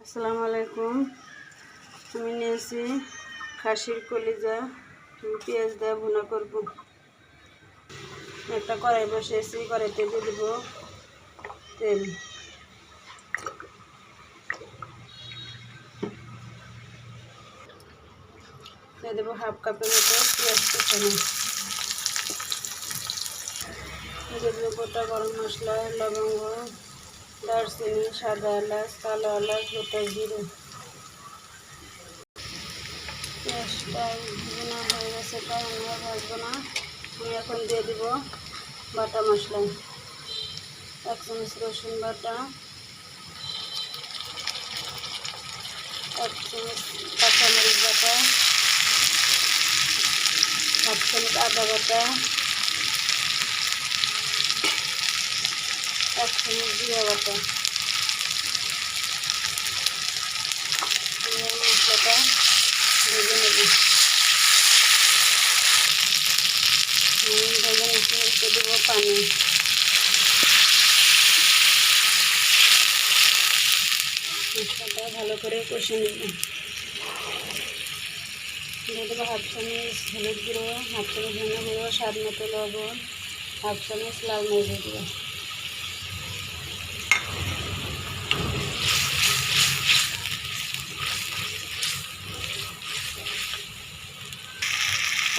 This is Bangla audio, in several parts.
আসসালামু আলাইকুম। আমি নিয়েছি খাসির কলিজা, পেঁয়াজ দিয়ে ভুনা করব। একটা কড়াই বসিয়েছি, কড়াইতে দিয়ে দেব তেল। দিয়ে দেবো হাফ কাপের মতো পেঁয়াজ কুচানো। দিয়ে দেবো গোটা গরম মশলা, লবঙ্গ, দারচিনি, সাদা এলাচ, কালো এলাচ, গোটা জিরে। পেঁয়াজটা ভুনা হয়ে গেছে, কারণ ভাজবো না। আমি এখন দিয়ে দিব বাটা মশলা। 1 চামচ রসুন বাটা, 1 চামচ কাঁচামরিচ বাটা, 1 চামচ আদা বাটা, 1 চামচ জিরা বাটা। মশলাটা ভেজে নেব। ভেজে নিতে দেবো পানি। মশলাটা ভালো করে কষে নেব। দিয়ে দেবো 1/2 চামচ হলুদ গুঁড়ো, 1/2 চামচ ধনে গুঁড়ো, স্বাদ মতো লবণ, 1/2 চামচ লাল মরিচ গুঁড়ো।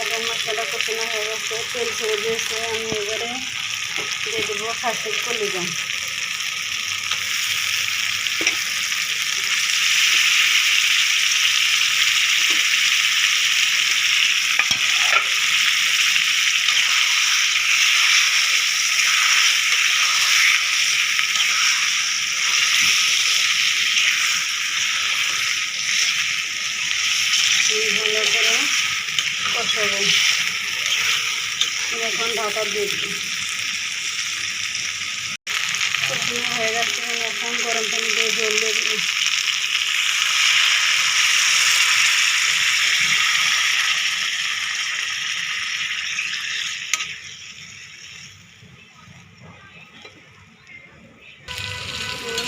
এখন মশলাটা কষানো হয়ে গেছে, তেল ছেড়ে দিয়েছে। আমি এবারে দিয়ে দেবো খাসির কলিজা। ভালো করে কষাবো। এখন ঢাকা দিয়ে দিই। কষানো হয়ে গেছে, এখন গরম পানি দিয়ে জল দিয়ে দিই।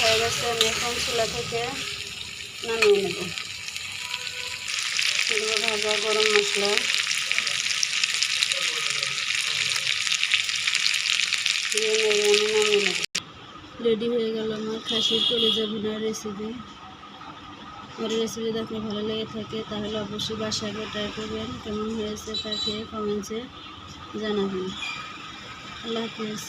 হয়ে গেছে, আমি এখন চুলা থেকে নামিয়ে নেব। দেবো ভাজা গরম মশলা, দিয়ে নেড়ে আমি নামিয়ে নেব। রেডি হয়ে গেল আমার খাসির কলিজা ভুনার রেসিপি। আমার রেসিপি দেখলে ভালো লেগে থাকে তাহলে অবশ্যই বাসায় ট্রাই করবেন। কেমন হয়েছে তা খেয়ে কমেন্টসে জানাবেন। আল্লাহ হাফিজ।